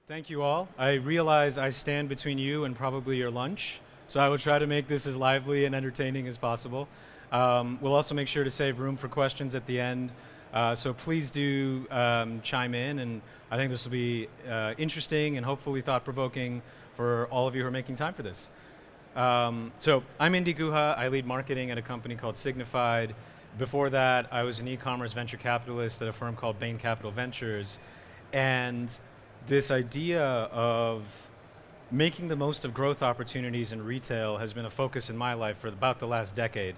Thank you all. I realize I stand between you and probably your lunch, so I will try to make this as lively and entertaining as possible. We'll also make sure to save room for questions at the end, so please do chime in, and I think this will be interesting and hopefully thought-provoking for all of you who are making time for this. So I'm Indy Guha. I lead marketing at a company called Signifyd. Before that, I was an e-commerce venture capitalist at a firm called Bain Capital Ventures, and this idea of making the most of growth opportunities in retail has been a focus in my life for about the last decade.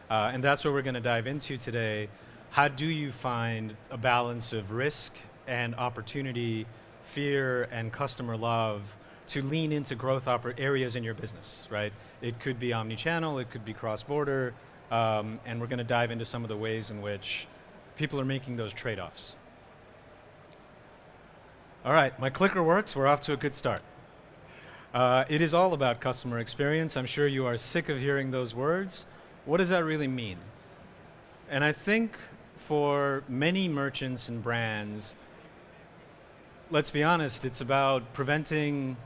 And that's what we're going to dive into today. How do you find a balance of risk and opportunity, fear and customer love to lean into growth areas in your business, right? It could be omnichannel, it could be cross-border, and we're going to dive into some of the ways in which people are making those trade-offs. All right, my clicker works. We're off to a good start. It is all about customer experience. I'm sure you are sick of hearing those words. What does that really mean? And I think for many merchants and brands, let's be honest, it's about preventing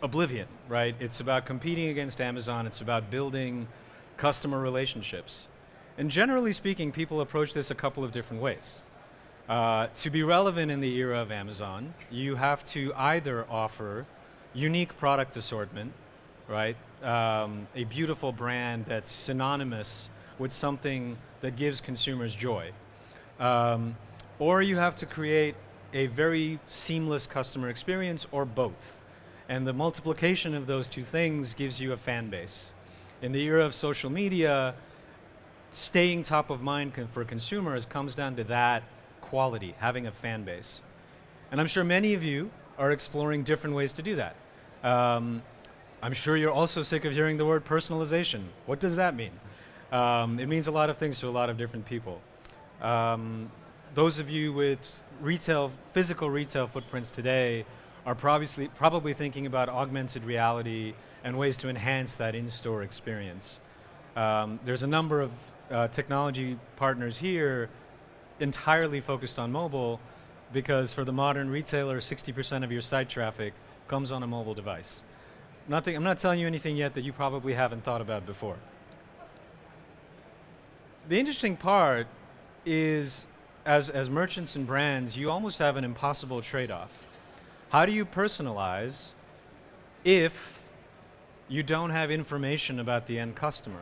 oblivion, right? It's about competing against Amazon. It's about building customer relationships. And generally speaking, people approach this a couple of different ways. To be relevant in the era of Amazon, you have to either offer unique product assortment, right? A beautiful brand that's synonymous with something that gives consumers joy. Or you have to create a very seamless customer experience, or both. And the multiplication of those two things gives you a fan base. In the era of social media, staying top of mind for consumers comes down to that quality, having a fan base. And I'm sure many of you are exploring different ways to do that. I'm sure you're also sick of hearing the word personalization. What does that mean? It means a lot of things to a lot of different people. Those of you with physical retail footprints today are probably thinking about augmented reality and ways to enhance that in-store experience. There's a number of technology partners here entirely focused on mobile, because for the modern retailer, 60% of your site traffic comes on a mobile device. I'm not telling you anything yet that you probably haven't thought about before. The interesting part is, as merchants and brands, you almost have an impossible trade-off. How do you personalize if you don't have information about the end customer?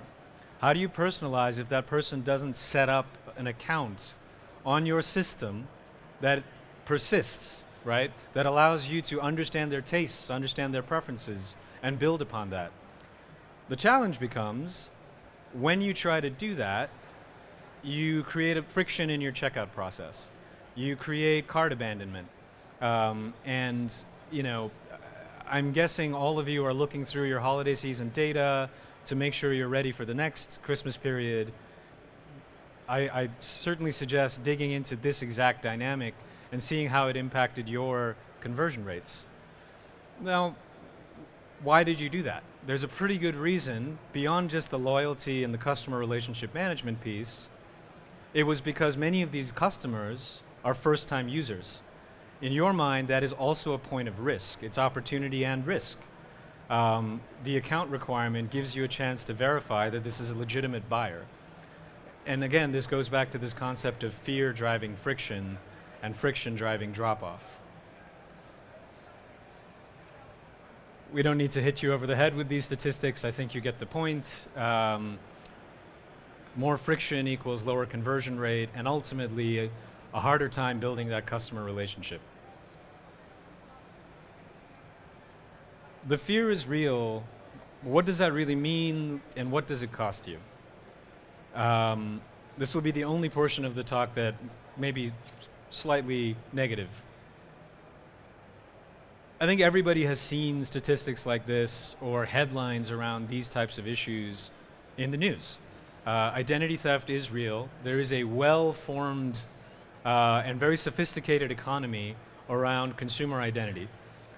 How do you personalize if that person doesn't set up an account on your system that persists, right? That allows you to understand their tastes, understand their preferences, and build upon that. The challenge becomes, when you try to do that, you create a friction in your checkout process. You create cart abandonment. And you know, I'm guessing all of you are looking through your holiday season data to make sure you're ready for the next Christmas period. I certainly suggest digging into this exact dynamic and seeing how it impacted your conversion rates. Now, why did you do that? There's a pretty good reason, beyond just the loyalty and the customer relationship management piece. It was because many of these customers are first-time users. In your mind, that is also a point of risk. It's opportunity and risk. The account requirement gives you a chance to verify that this is a legitimate buyer. And again, this goes back to this concept of fear driving friction and friction driving drop-off. We don't need to hit you over the head with these statistics. I think you get the point. More friction equals lower conversion rate, and ultimately a harder time building that customer relationship. The fear is real. What does that really mean, and what does it cost you? This will be the only portion of the talk that may be slightly negative. I think everybody has seen statistics like this or headlines around these types of issues in the news. Identity theft is real. There is a well-formed and very sophisticated economy around consumer identity.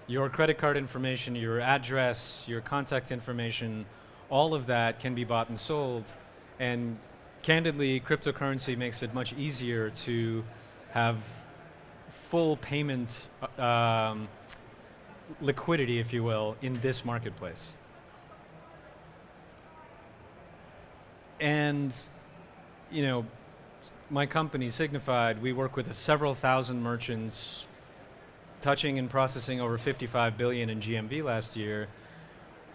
Your credit card information, your address, your contact information, all of that can be bought and sold. And candidly, cryptocurrency makes it much easier to have full payments liquidity, if you will, in this marketplace. And, you know, my company, Signifyd, we work with several thousand merchants, touching and processing over 55 billion in GMV last year,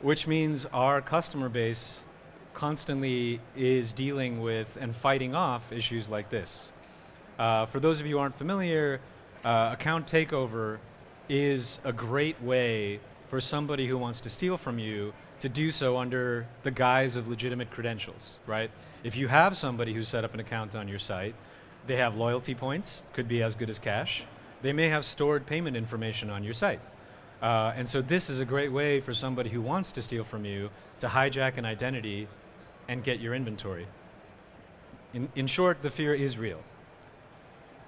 which means our customer base constantly is dealing with and fighting off issues like this. For those of you who aren't familiar, account takeover is a great way for somebody who wants to steal from you to do so under the guise of legitimate credentials, right? If you have somebody who set up an account on your site, they have loyalty points, could be as good as cash. They may have stored payment information on your site. And so this is a great way for somebody who wants to steal from you to hijack an identity and get your inventory. In short, the fear is real.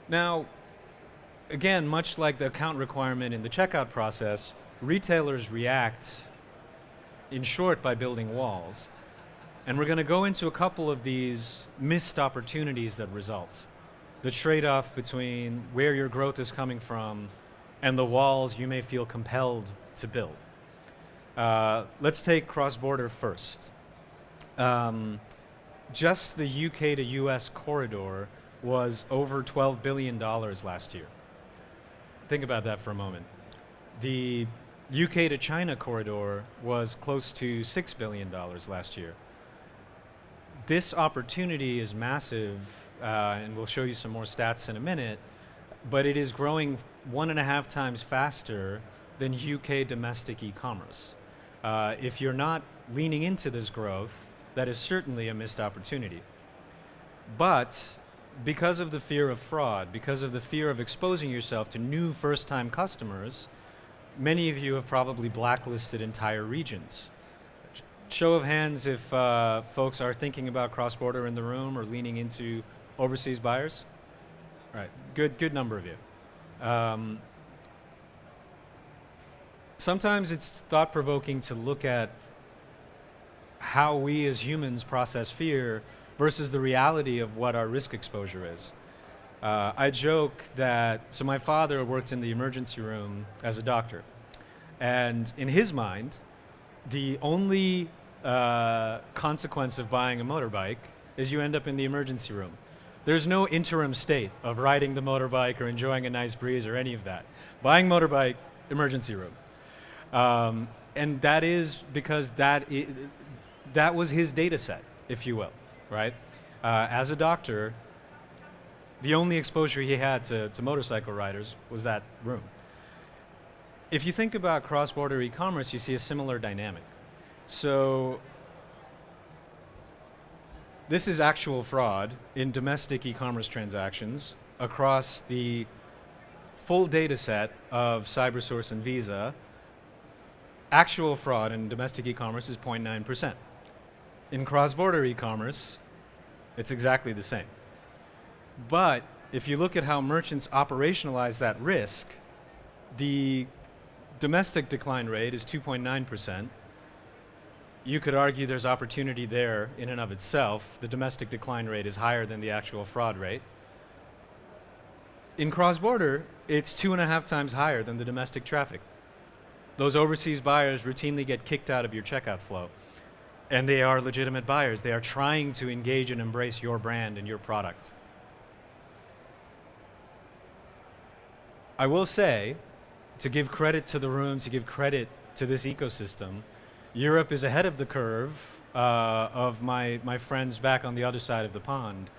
Now, again, much like the account requirement in the checkout process, retailers react, in short, by building walls. And we're going to go into a couple of these missed opportunities that result. The trade-off between where your growth is coming from and the walls you may feel compelled to build. Let's take cross-border first. Just the UK to US corridor was over $12 billion last year. Think about that for a moment. The UK to China corridor was close to $6 billion last year. This opportunity is massive, and we'll show you some more stats in a minute, but it is growing 1.5 times faster than UK domestic e-commerce. If you're not leaning into this growth, that is certainly a missed opportunity. But because of the fear of fraud, because of the fear of exposing yourself to new first-time customers, many of you have probably blacklisted entire regions. Show of hands if folks are thinking about cross-border in the room or leaning into overseas buyers. All right, good number of you. Sometimes it's thought-provoking to look at how we as humans process fear versus the reality of what our risk exposure is. I joke that, so my father worked in the emergency room as a doctor, and in his mind, the only consequence of buying a motorbike is you end up in the emergency room. There's no interim state of riding the motorbike or enjoying a nice breeze or any of that. Buying motorbike, emergency room. And that is because that was his data set, if you will, right? As a doctor, the only exposure he had to motorcycle riders was that room. If you think about cross-border e-commerce, you see a similar dynamic. So this is actual fraud in domestic e-commerce transactions across the full data set of CyberSource and Visa. Actual fraud in domestic e-commerce is 0.9%. In cross-border e-commerce, it's exactly the same. But if you look at how merchants operationalize that risk, the domestic decline rate is 2.9%. You could argue there's opportunity there in and of itself. The domestic decline rate is higher than the actual fraud rate. In cross-border, it's 2.5 times higher than the domestic traffic. Those overseas buyers routinely get kicked out of your checkout flow. And they are legitimate buyers. They are trying to engage and embrace your brand and your product. I will say, to give credit to the room, to give credit to this ecosystem, Europe is ahead of the curve of my friends back on the other side of the pond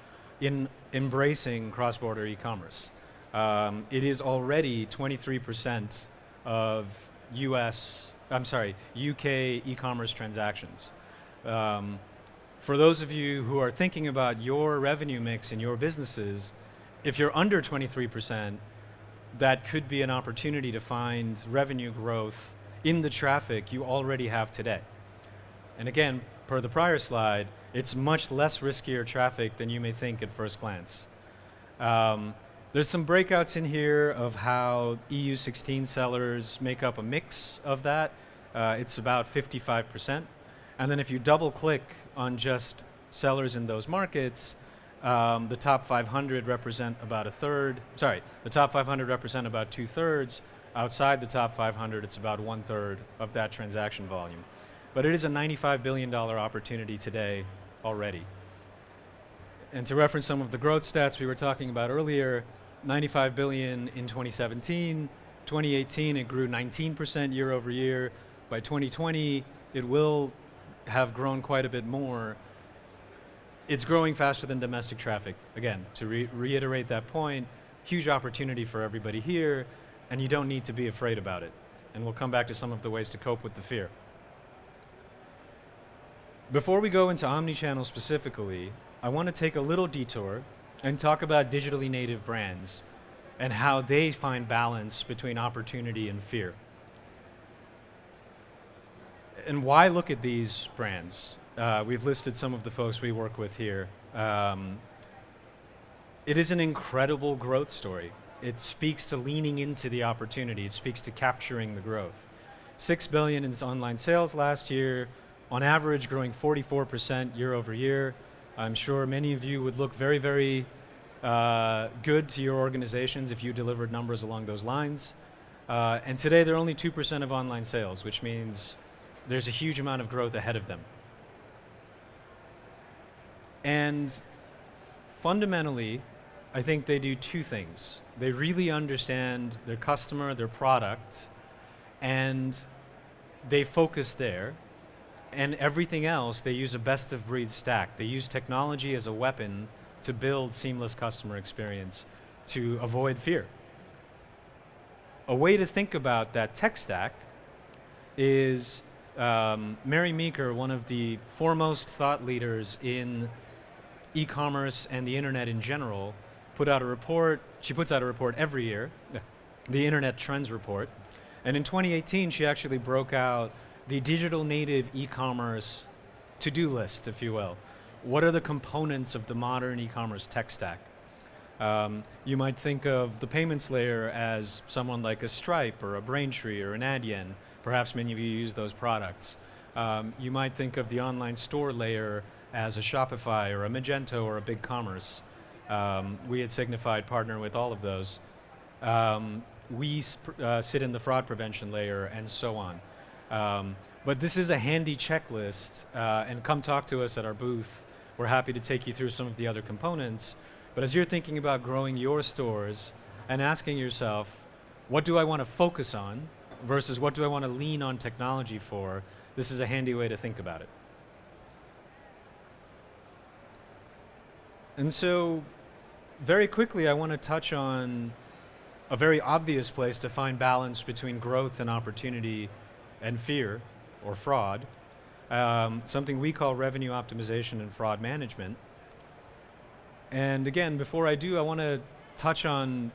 in embracing cross-border e-commerce. It is already 23% of UK e-commerce transactions. For those of you who are thinking about your revenue mix in your businesses, if you're under 23%, that could be an opportunity to find revenue growth in the traffic you already have today. And again, per the prior slide, it's much less riskier traffic than you may think at first glance. There's some breakouts in here of how EU16 sellers make up a mix of that. It's about 55%. And then if you double click on just sellers in those markets, the top 500 represent about a third. Sorry, the top 500 represent about 2/3, Outside the top 500, it's about 1/3 of that transaction volume. But it is a $95 billion opportunity today already. And to reference some of the growth stats we were talking about earlier, 95 billion in 2017, 2018 it grew 19% year over year. By 2020, it will have grown quite a bit more. It's growing faster than domestic traffic. Again, to reiterate that point, huge opportunity for everybody here, and you don't need to be afraid about it. And we'll come back to some of the ways to cope with the fear. Before we go into omnichannel specifically, I want to take a little detour and talk about digitally native brands and how they find balance between opportunity and fear. And why look at these brands? We've listed some of the folks we work with here. It is an incredible growth story. It speaks to leaning into the opportunity. It speaks to capturing the growth. 6 billion in online sales last year, on average growing 44% year over year. I'm sure many of you would look very, very good to your organizations if you delivered numbers along those lines. And today they're only 2% of online sales, which means there's a huge amount of growth ahead of them. And fundamentally, I think they do two things. They really understand their customer, their product, and they focus there. And everything else, they use a best-of-breed stack. They use technology as a weapon to build seamless customer experience, to avoid fear. A way to think about that tech stack is Mary Meeker, one of the foremost thought leaders in e-commerce and the internet in general, put out a report. She puts out a report every year, the Internet Trends Report. And in 2018, she actually broke out the digital native e-commerce to-do list, if you will. What are the components of the modern e-commerce tech stack? You might think of the payments layer as someone like a Stripe or a Braintree or an Adyen. Perhaps many of you use those products. You might think of the online store layer as a Shopify or a Magento or a BigCommerce. We at Signifyd partner with all of those. We sit in the fraud prevention layer and so on. But this is a handy checklist, and come talk to us at our booth. We're happy to take you through some of the other components. But as you're thinking about growing your stores and asking yourself, what do I want to focus on versus what do I want to lean on technology for, this is a handy way to think about it. And so, very quickly, I want to touch on a very obvious place to find balance between growth and opportunity and fear, or fraud, something we call revenue optimization and fraud management. And again, before I do, I want to touch on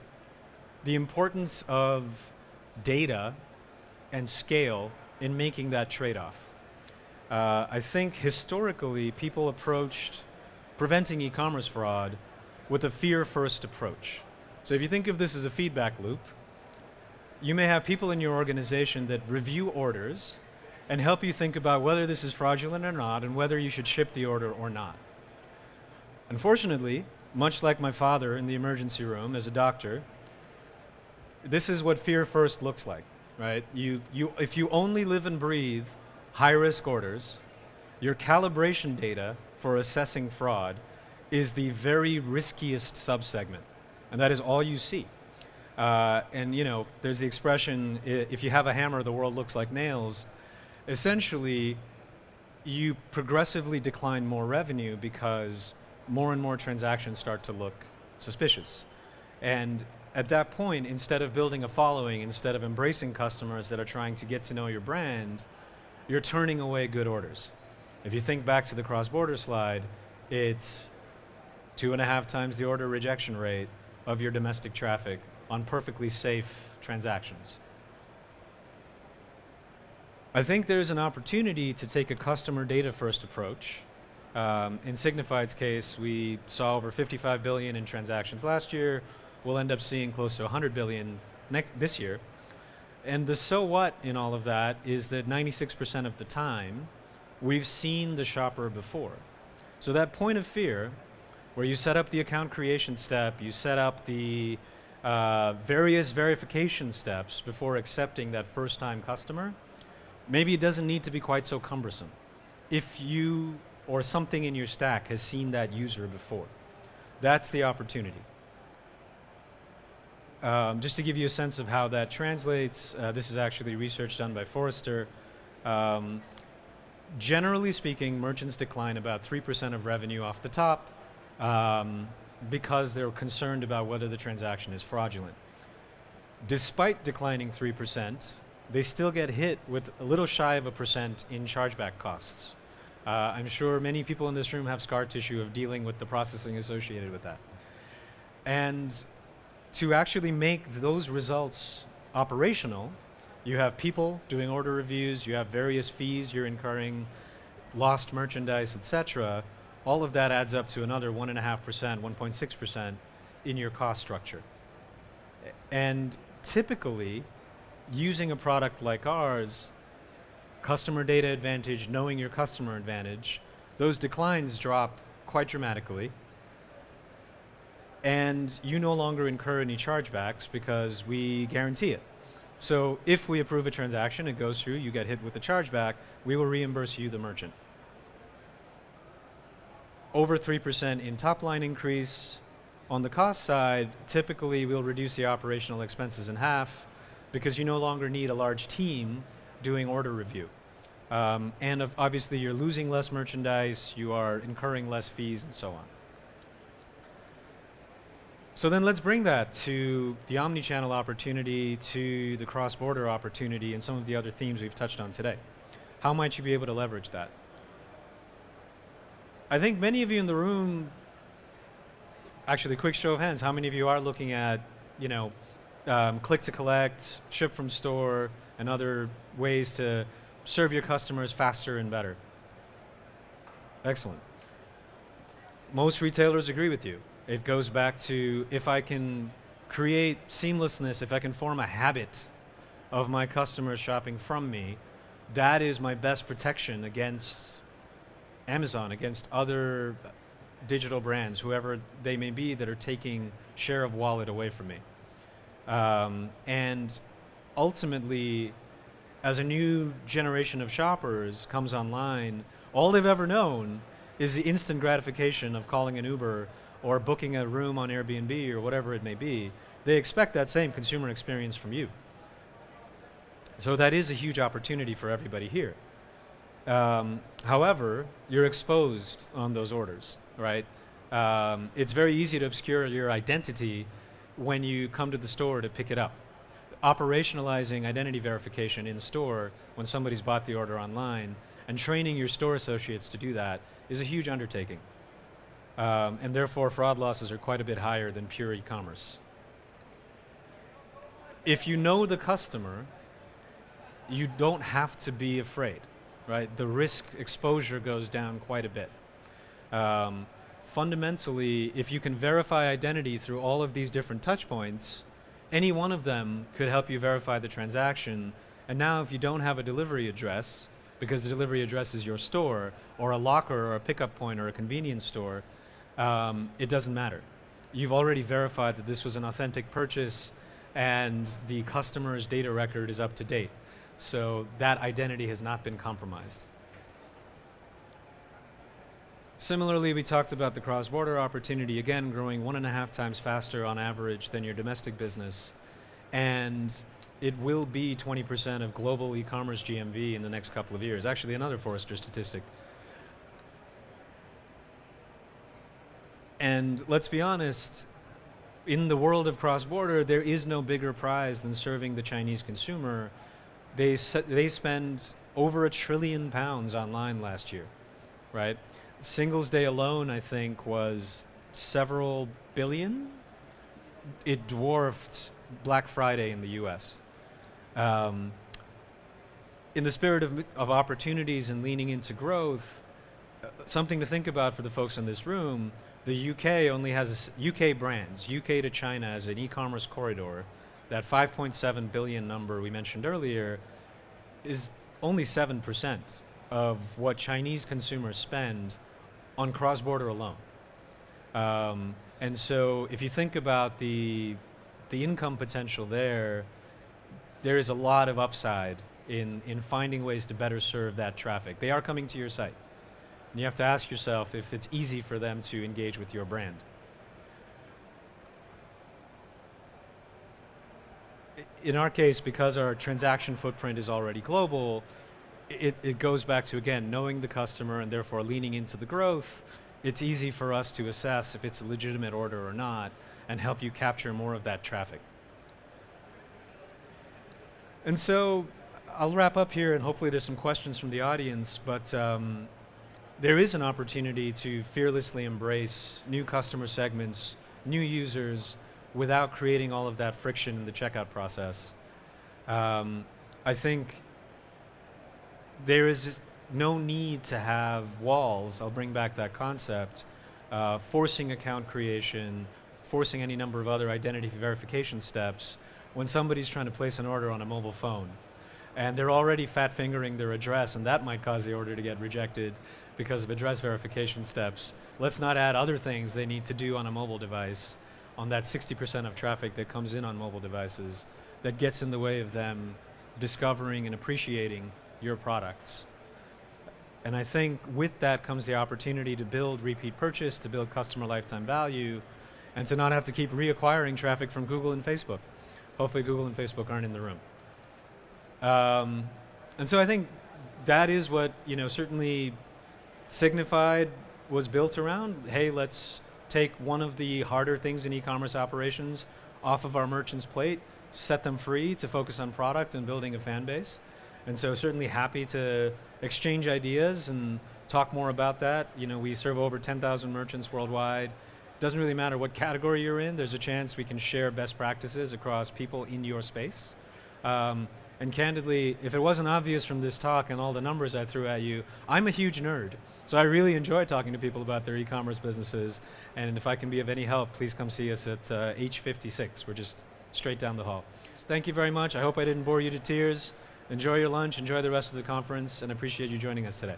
the importance of data and scale in making that trade-off. I think historically, people approached preventing e-commerce fraud with a fear-first approach. So if you think of this as a feedback loop, you may have people in your organization that review orders and help you think about whether this is fraudulent or not and whether you should ship the order or not. Unfortunately, much like my father in the emergency room as a doctor, this is what fear first looks like, right? If you only live and breathe high-risk orders, your calibration data for assessing fraud is the very riskiest subsegment, and that is all you see. And you know, there's the expression, if you have a hammer, the world looks like nails. Essentially, you progressively decline more revenue because more and more transactions start to look suspicious. And at that point, instead of building a following, instead of embracing customers that are trying to get to know your brand, you're turning away good orders. If you think back to the cross-border slide, it's 2.5 times the order rejection rate of your domestic traffic on perfectly safe transactions. I think there's an opportunity to take a customer data first approach. In Signifyd's case, we saw over 55 billion in transactions last year. We'll end up seeing close to 100 billion this year. And the so what in all of that is that 96% of the time, we've seen the shopper before. So that point of fear, where you set up the account creation step, you set up the various verification steps before accepting that first-time customer, maybe it doesn't need to be quite so cumbersome. If you or something in your stack has seen that user before, that's the opportunity. Just to give you a sense of how that translates, this is actually research done by Forrester. Generally speaking, merchants decline about 3% of revenue off the top because they're concerned about whether the transaction is fraudulent. Despite declining 3%, they still get hit with a little shy of 1% in chargeback costs. I'm sure many people in this room have scar tissue of dealing with the processing associated with that. And to actually make those results operational, you have people doing order reviews, you have various fees you're incurring, lost merchandise, etc. All of that adds up to another 1.5%, 1.6% in your cost structure. And typically, using a product like ours, customer data advantage, knowing your customer advantage, those declines drop quite dramatically. And you no longer incur any chargebacks because we guarantee it. So if we approve a transaction, it goes through, you get hit with the chargeback, we will reimburse you, the merchant. Over 3% in top line increase. On the cost side, typically we'll reduce the operational expenses in half because you no longer need a large team doing order review. And obviously you're losing less merchandise, you are incurring less fees and so on. So then let's bring that to the omnichannel opportunity, to the cross-border opportunity, and some of the other themes we've touched on today. How might you be able to leverage that? I think many of you in the room, actually, quick show of hands, how many of you are looking at, click to collect, ship from store, and other ways to serve your customers faster and better? Excellent. Most retailers agree with you. It goes back to, if I can create seamlessness, if I can form a habit of my customers shopping from me, that is my best protection against Amazon, against other digital brands, whoever they may be, that are taking share of wallet away from me. And ultimately, as a new generation of shoppers comes online, all they've ever known is the instant gratification of calling an Uber or booking a room on Airbnb or whatever it may be. They expect that same consumer experience from you. So that is a huge opportunity for everybody here. However, you're exposed on those orders, right? It's very easy to obscure your identity when you come to the store to pick it up. Operationalizing identity verification in store when somebody's bought the order online and training your store associates to do that is a huge undertaking. And therefore, fraud losses are quite a bit higher than pure e-commerce. If you know the customer, you don't have to be afraid, right? The risk exposure goes down quite a bit. Fundamentally, if you can verify identity through all of these different touch points, any one of them could help you verify the transaction. And now if you don't have a delivery address, because the delivery address is your store, or a locker, or a pickup point, or a convenience store, it doesn't matter. You've already verified that this was an authentic purchase and the customer's data record is up to date. So that identity has not been compromised. Similarly, we talked about the cross-border opportunity, again, growing 1.5 times faster on average than your domestic business. And it will be 20% of global e-commerce GMV in the next couple of years. Actually, another Forrester statistic. And let's be honest, in the world of cross-border, there is no bigger prize than serving the Chinese consumer. They spend over £1 trillion online last year, right? Singles Day alone, I think, was several billion. It dwarfed Black Friday in the US. In the spirit of opportunities and leaning into growth, something to think about for the folks in this room, the UK only has UK brands, UK to China as an e-commerce corridor. That 5.7 billion number we mentioned earlier is only 7% of what Chinese consumers spend on cross-border alone. And so if you think about the the income potential there is a lot of upside in finding ways to better serve that traffic. They are coming to your site. And you have to ask yourself if it's easy for them to engage with your brand. In our case, because our transaction footprint is already global, it goes back to, again, knowing the customer and therefore leaning into the growth. It's easy for us to assess if it's a legitimate order or not and help you capture more of that traffic. And so I'll wrap up here, and hopefully there's some questions from the audience, but there is an opportunity to fearlessly embrace new customer segments, new users, without creating all of that friction in the checkout process. I think there is no need to have walls. I'll bring back that concept, forcing account creation, forcing any number of other identity verification steps when somebody's trying to place an order on a mobile phone. And they're already fat fingering their address, and that might cause the order to get rejected because of address verification steps. Let's not add other things they need to do on a mobile device, on that 60% of traffic that comes in on mobile devices, that gets in the way of them discovering and appreciating your products. And I think with that comes the opportunity to build repeat purchase, to build customer lifetime value, and to not have to keep reacquiring traffic from Google and Facebook. Hopefully Google and Facebook aren't in the room. And so I think that is what, certainly Signifyd was built around. Hey, let's take one of the harder things in e-commerce operations off of our merchants' plate, set them free to focus on product and building a fan base. And so certainly happy to exchange ideas and talk more about that. We serve over 10,000 merchants worldwide. Doesn't really matter what category you're in, there's a chance we can share best practices across people in your space. And candidly, if it wasn't obvious from this talk and all the numbers I threw at you, I'm a huge nerd. So I really enjoy talking to people about their e-commerce businesses. And if I can be of any help, please come see us at H56. We're just straight down the hall. So thank you very much. I hope I didn't bore you to tears. Enjoy your lunch, enjoy the rest of the conference, and appreciate you joining us today.